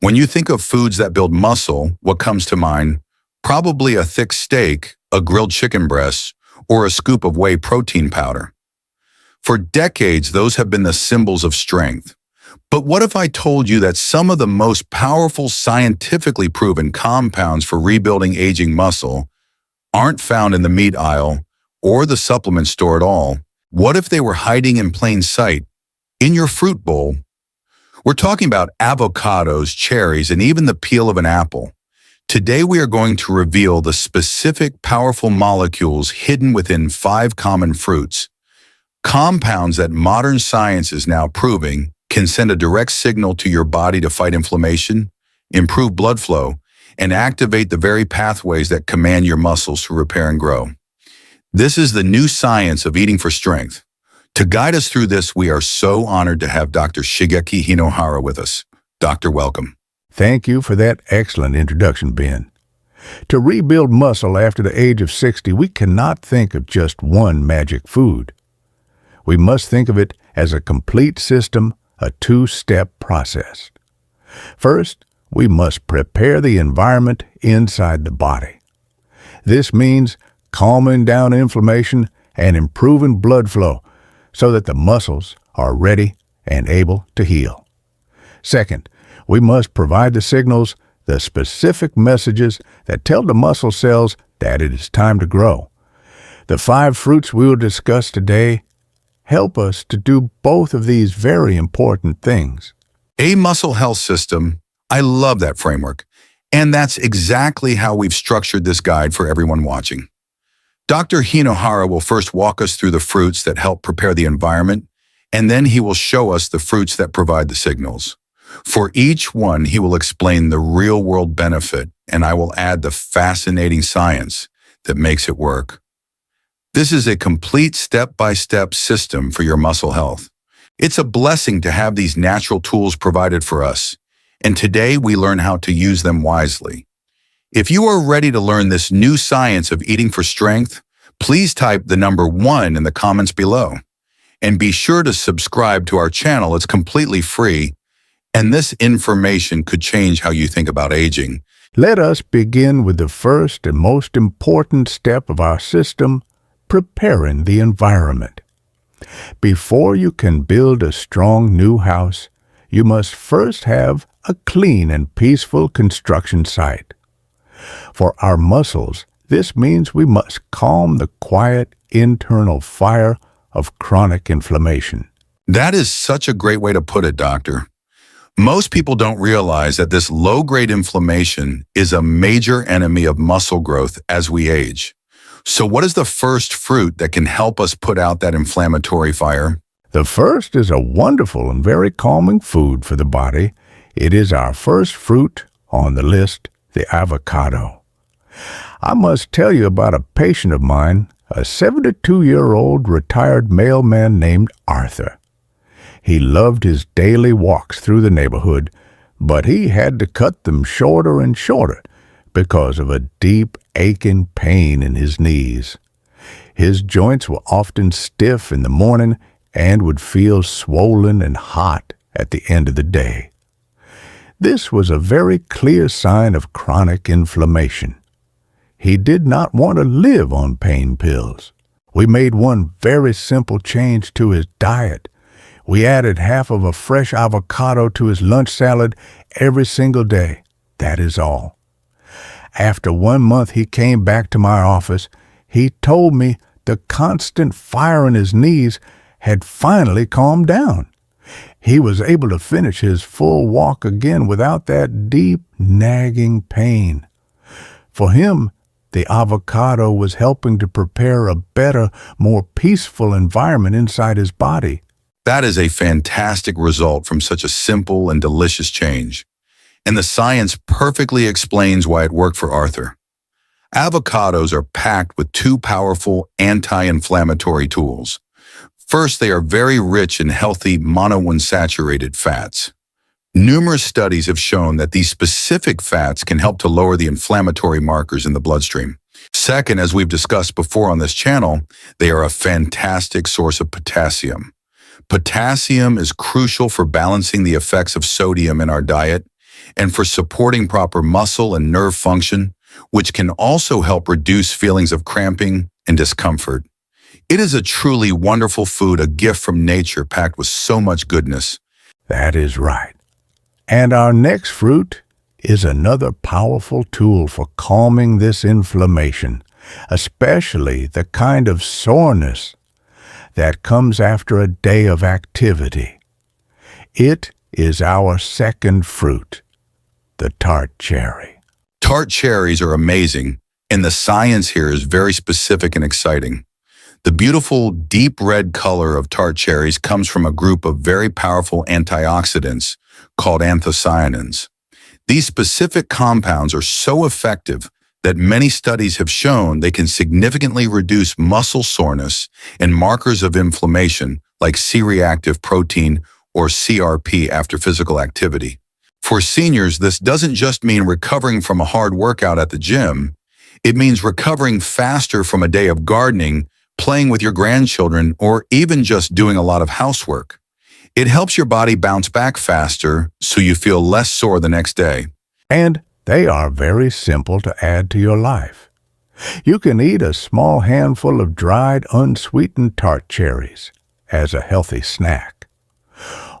When you think of foods that build muscle, what comes to mind? Probably a thick steak, a grilled chicken breast, or a scoop of whey protein powder. For decades, those have been the symbols of strength. But what if I told you that some of the most powerful scientifically proven compounds for rebuilding aging muscle aren't found in the meat aisle or the supplement store at all? What if they were hiding in plain sight, in your fruit bowl? We're talking about avocados, cherries, and even the peel of an apple. Today we are going to reveal the specific powerful molecules hidden within 5 common fruits, compounds that modern science is now proving can send a direct signal to your body to fight inflammation, improve blood flow, and activate the very pathways that command your muscles to repair and grow. This is the new science of eating for strength. To guide us through this, we are so honored to have Dr. Shigeki Hinohara with us. Doctor, welcome. Thank you for that excellent introduction, Ben. To rebuild muscle after the age of 60, we cannot think of just one magic food. We must think of it as a complete system, a 2-step process. First, we must prepare the environment inside the body. This means calming down inflammation and improving blood flow so that the muscles are ready and able to heal. Second, we must provide the signals, the specific messages that tell the muscle cells that it is time to grow. The 5 fruits we will discuss today help us to do both of these very important things. A muscle health system. I love that framework. And that's exactly how we've structured this guide for everyone watching. Dr. Hinohara will first walk us through the fruits that help prepare the environment, and then he will show us the fruits that provide the signals. For each one, he will explain the real-world benefit, and I will add the fascinating science that makes it work. This is a complete step-by-step system for your muscle health. It's a blessing to have these natural tools provided for us, and today we learn how to use them wisely. If you are ready to learn this new science of eating for strength, please type the number 1 in the comments below. And be sure to subscribe to our channel. It's completely free, and this information could change how you think about aging. Let us begin with the first and most important step of our system, preparing the environment. Before you can build a strong new house, you must first have a clean and peaceful construction site. For our muscles, this means we must calm the quiet internal fire of chronic inflammation. That is such a great way to put it, Doctor. Most people don't realize that this low-grade inflammation is a major enemy of muscle growth as we age. So what is the first fruit that can help us put out that inflammatory fire? The first is a wonderful and very calming food for the body. It is our first fruit on the list, the avocado. I must tell you about a patient of mine, a 72-year-old retired mailman named Arthur. He loved his daily walks through the neighborhood, but he had to cut them shorter and shorter because of a deep, aching pain in his knees. His joints were often stiff in the morning and would feel swollen and hot at the end of the day. This was a very clear sign of chronic inflammation. He did not want to live on pain pills. We made one very simple change to his diet. We added half of a fresh avocado to his lunch salad every single day. That is all. After 1 month, he came back to my office. He told me the constant fire in his knees had finally calmed down. He was able to finish his full walk again without that deep, nagging pain. For him, the avocado was helping to prepare a better, more peaceful environment inside his body. That is a fantastic result from such a simple and delicious change. And the science perfectly explains why it worked for Arthur. Avocados are packed with 2 powerful anti-inflammatory tools. First, they are very rich in healthy monounsaturated fats. Numerous studies have shown that these specific fats can help to lower the inflammatory markers in the bloodstream. Second, as we've discussed before on this channel, they are a fantastic source of potassium. Potassium is crucial for balancing the effects of sodium in our diet, and for supporting proper muscle and nerve function, which can also help reduce feelings of cramping and discomfort. It is a truly wonderful food, a gift from nature packed with so much goodness. That is right. And our next fruit is another powerful tool for calming this inflammation, especially the kind of soreness that comes after a day of activity. It is our second fruit, the tart cherry. Tart cherries are amazing, and the science here is very specific and exciting. The beautiful, deep red color of tart cherries comes from a group of very powerful antioxidants called anthocyanins. These specific compounds are so effective that many studies have shown they can significantly reduce muscle soreness and markers of inflammation like C-reactive protein or CRP after physical activity. For seniors, this doesn't just mean recovering from a hard workout at the gym. It means recovering faster from a day of gardening, playing with your grandchildren, or even just doing a lot of housework. It helps your body bounce back faster so you feel less sore the next day. And they are very simple to add to your life. You can eat a small handful of dried, unsweetened tart cherries as a healthy snack.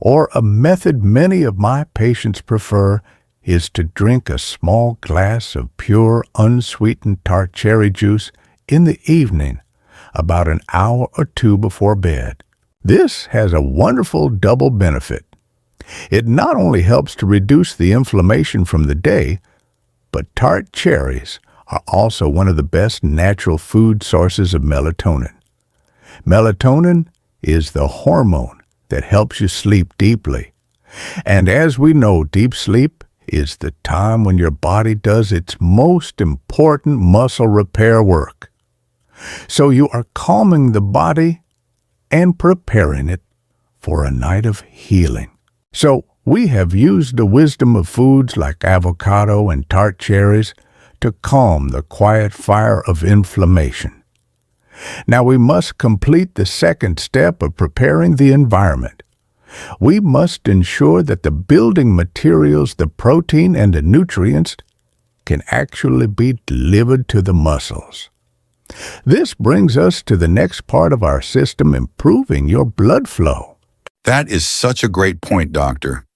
Or a method many of my patients prefer is to drink a small glass of pure, unsweetened tart cherry juice in the evening, about an hour or two before bed. This has a wonderful double benefit. It not only helps to reduce the inflammation from the day, but tart cherries are also one of the best natural food sources of melatonin. Melatonin is the hormone that helps you sleep deeply. And as we know, deep sleep is the time when your body does its most important muscle repair work. So you are calming the body and preparing it for a night of healing. So we have used the wisdom of foods like avocado and tart cherries to calm the quiet fire of inflammation. Now we must complete the second step of preparing the environment. We must ensure that the building materials, the protein, and the nutrients can actually be delivered to the muscles. This brings us to the next part of our system, improving your blood flow. That is such a great point, doctor.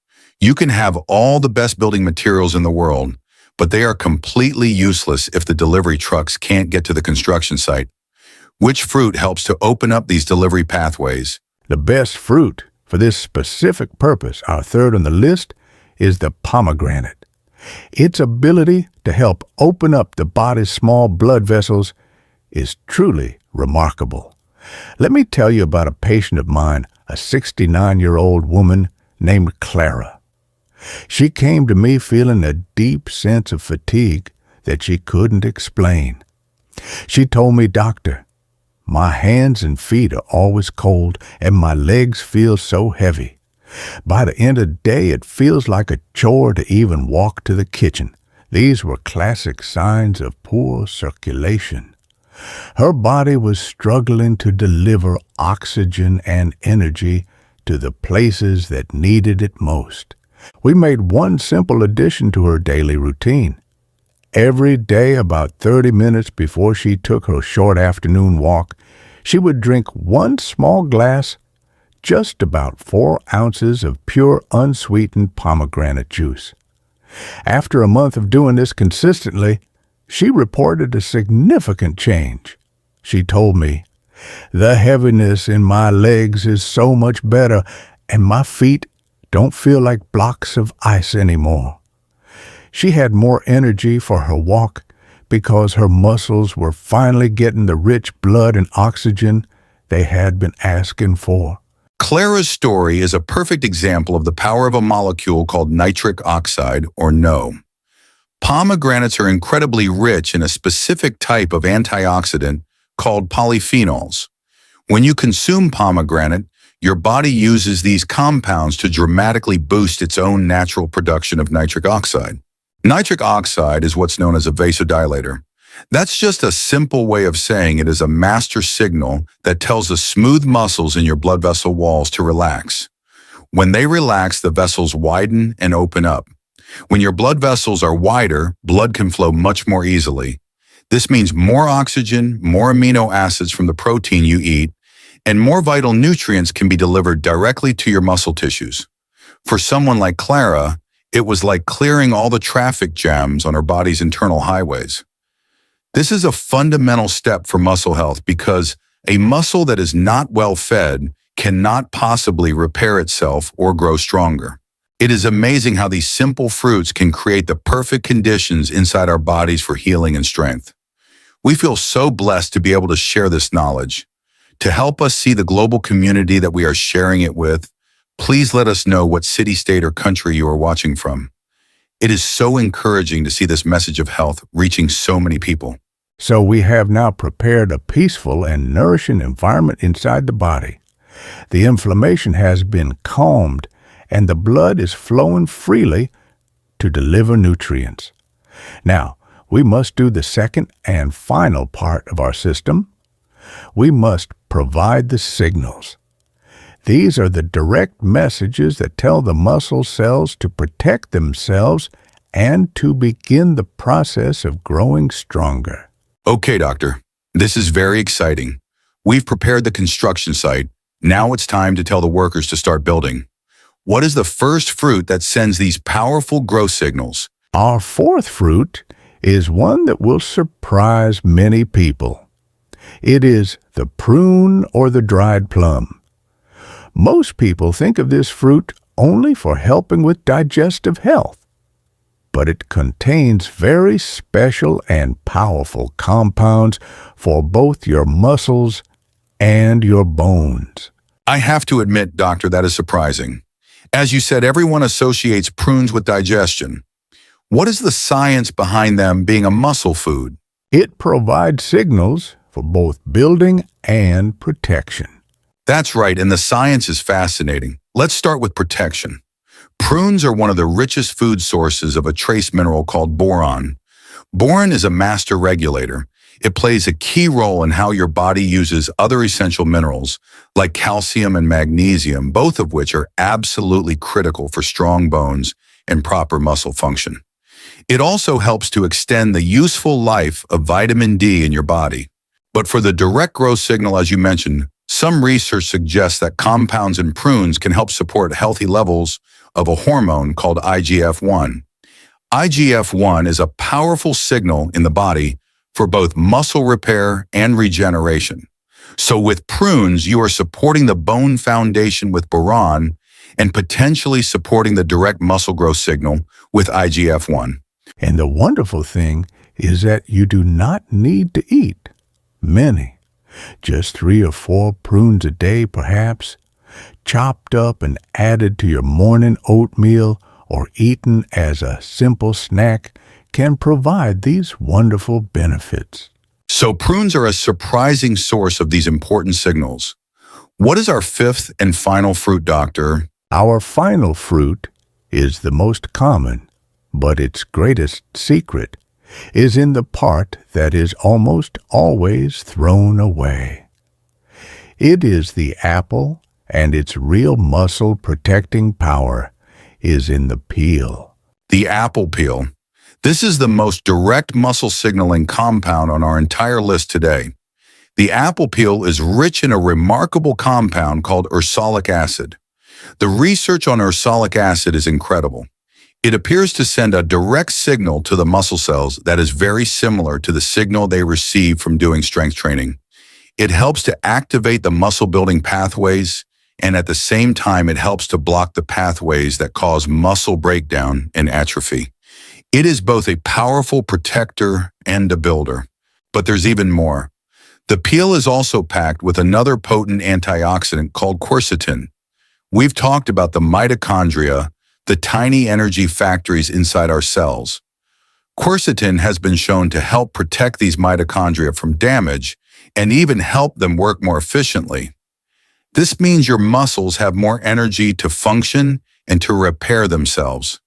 You can have all the best building materials in the world, but they are completely useless if the delivery trucks can't get to the construction site. Which fruit helps to open up these delivery pathways? The best fruit for this specific purpose, our third on the list, is the pomegranate. Its ability to help open up the body's small blood vessels is truly remarkable. Let me tell you about a patient of mine, a 69-year-old woman named Clara. She came to me feeling a deep sense of fatigue that she couldn't explain. She told me, "Doctor, my hands and feet are always cold and my legs feel so heavy. By the end of the day, it feels like a chore to even walk to the kitchen." These were classic signs of poor circulation. Her body was struggling to deliver oxygen and energy to the places that needed it most. We made one simple addition to her daily routine. Every day, about 30 minutes before she took her short afternoon walk, she would drink one small glass, just about 4 ounces of pure unsweetened pomegranate juice. After a month of doing this consistently, she reported a significant change. She told me, "The heaviness in my legs is so much better, and my feet don't feel like blocks of ice anymore." She had more energy for her walk because her muscles were finally getting the rich blood and oxygen they had been asking for. Clara's story is a perfect example of the power of a molecule called nitric oxide, or NO. Pomegranates are incredibly rich in a specific type of antioxidant called polyphenols. When you consume pomegranate, your body uses these compounds to dramatically boost its own natural production of nitric oxide. Nitric oxide is what's known as a vasodilator. That's just a simple way of saying it is a master signal that tells the smooth muscles in your blood vessel walls to relax. When they relax, the vessels widen and open up. When your blood vessels are wider, blood can flow much more easily. This means more oxygen, more amino acids from the protein you eat, and more vital nutrients can be delivered directly to your muscle tissues. For someone like Clara, it was like clearing all the traffic jams on her body's internal highways. This is a fundamental step for muscle health because a muscle that is not well fed cannot possibly repair itself or grow stronger. It is amazing how these simple fruits can create the perfect conditions inside our bodies for healing and strength. We feel so blessed to be able to share this knowledge. To help us see the global community that we are sharing it with, please let us know what city, state, or country you are watching from. It is so encouraging to see this message of health reaching so many people. So we have now prepared a peaceful and nourishing environment inside the body. The inflammation has been calmed, and the blood is flowing freely to deliver nutrients. Now, we must do the second and final part of our system. We must provide the signals. These are the direct messages that tell the muscle cells to protect themselves and to begin the process of growing stronger. Okay, doctor, this is very exciting. We've prepared the construction site. Now it's time to tell the workers to start building. What is the first fruit that sends these powerful growth signals? Our fourth fruit is one that will surprise many people. It is the prune or the dried plum. Most people think of this fruit only for helping with digestive health, but it contains very special and powerful compounds for both your muscles and your bones. I have to admit, doctor, that is surprising. As you said, everyone associates prunes with digestion. What is the science behind them being a muscle food? It provides signals for both building and protection. That's right, and the science is fascinating. Let's start with protection. Prunes are one of the richest food sources of a trace mineral called boron. Boron is a master regulator. It plays a key role in how your body uses other essential minerals like calcium and magnesium, both of which are absolutely critical for strong bones and proper muscle function. It also helps to extend the useful life of vitamin D in your body. But for the direct growth signal, as you mentioned, some research suggests that compounds in prunes can help support healthy levels of a hormone called IGF-1. IGF-1 is a powerful signal in the body for both muscle repair and regeneration. So with prunes, you are supporting the bone foundation with boron and potentially supporting the direct muscle growth signal with IGF-1. And the wonderful thing is that you do not need to eat many. Just 3 or 4 prunes a day, perhaps, chopped up and added to your morning oatmeal or eaten as a simple snack can provide these wonderful benefits. So prunes are a surprising source of these important signals. What is our fifth and final fruit, doctor? Our final fruit is the most common, but its greatest secret is in the part that is almost always thrown away. It is the apple, and its real muscle protecting power is in the peel. The apple peel. This is the most direct muscle signaling compound on our entire list today. The apple peel is rich in a remarkable compound called ursolic acid. The research on ursolic acid is incredible. It appears to send a direct signal to the muscle cells that is very similar to the signal they receive from doing strength training. It helps to activate the muscle building pathways, and at the same time, it helps to block the pathways that cause muscle breakdown and atrophy. It is both a powerful protector and a builder. But there's even more. The peel is also packed with another potent antioxidant called quercetin. We've talked about the mitochondria, the tiny energy factories inside our cells. Quercetin has been shown to help protect these mitochondria from damage and even help them work more efficiently. This means your muscles have more energy to function and to repair themselves.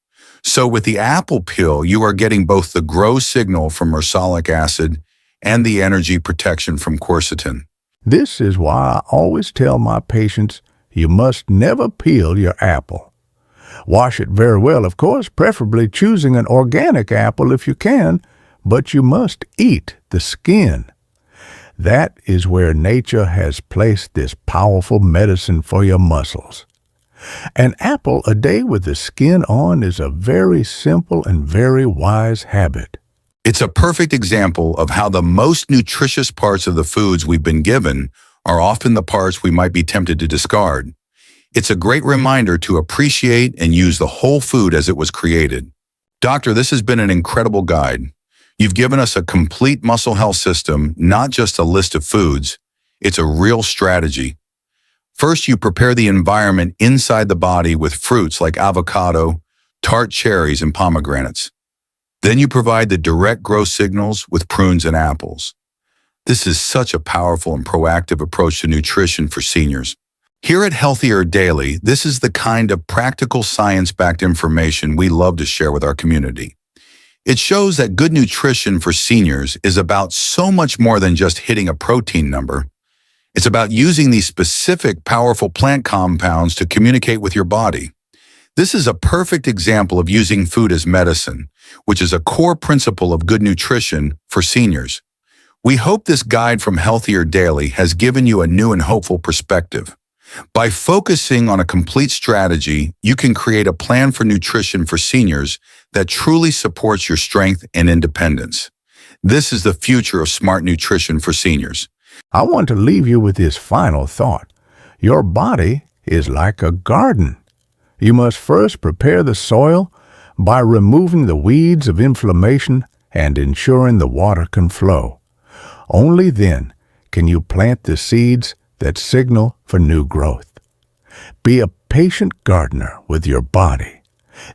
So with the apple peel, you are getting both the growth signal from ursolic acid and the energy protection from quercetin. This is why I always tell my patients you must never peel your apple. Wash it very well, of course, preferably choosing an organic apple if you can, but you must eat the skin. That is where nature has placed this powerful medicine for your muscles. An apple a day with the skin on is a very simple and very wise habit. It's a perfect example of how the most nutritious parts of the foods we've been given are often the parts we might be tempted to discard. It's a great reminder to appreciate and use the whole food as it was created. Doctor, this has been an incredible guide. You've given us a complete muscle health system, not just a list of foods. It's a real strategy. First, you prepare the environment inside the body with fruits like avocado, tart cherries, and pomegranates. Then you provide the direct growth signals with prunes and apples. This is such a powerful and proactive approach to nutrition for seniors. Here at Healthier Daily, this is the kind of practical science-backed information we love to share with our community. It shows that good nutrition for seniors is about so much more than just hitting a protein number. It's about using these specific, powerful plant compounds to communicate with your body. This is a perfect example of using food as medicine, which is a core principle of good nutrition for seniors. We hope this guide from Healthier Daily has given you a new and hopeful perspective. By focusing on a complete strategy, you can create a plan for nutrition for seniors that truly supports your strength and independence. This is the future of smart nutrition for seniors. I want to leave you with this final thought. Your body is like a garden. You must first prepare the soil by removing the weeds of inflammation and ensuring the water can flow. Only then can you plant the seeds that signal for new growth. Be a patient gardener with your body.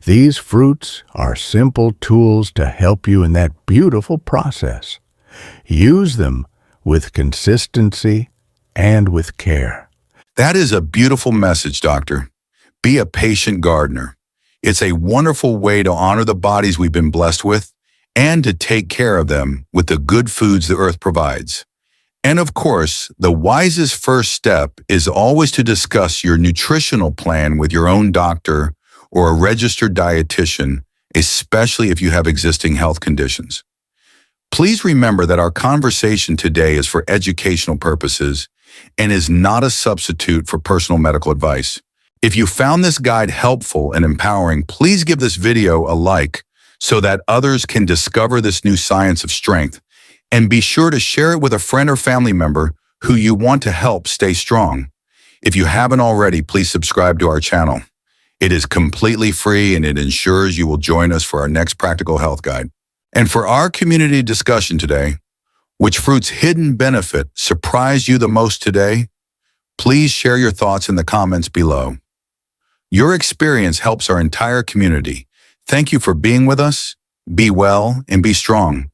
These fruits are simple tools to help you in that beautiful process. Use them with consistency and with care. That is a beautiful message, Doctor. Be a patient gardener. It's a wonderful way to honor the bodies we've been blessed with and to take care of them with the good foods the earth provides. And of course, the wisest first step is always to discuss your nutritional plan with your own doctor or a registered dietitian, especially if you have existing health conditions. Please remember that our conversation today is for educational purposes and is not a substitute for personal medical advice. If you found this guide helpful and empowering, please give this video a like so that others can discover this new science of strength. And be sure to share it with a friend or family member who you want to help stay strong. If you haven't already, please subscribe to our channel. It is completely free and it ensures you will join us for our next practical health guide. And for our community discussion today, which fruit's hidden benefit surprised you the most today? Please share your thoughts in the comments below. Your experience helps our entire community. Thank you for being with us. Be well and be strong.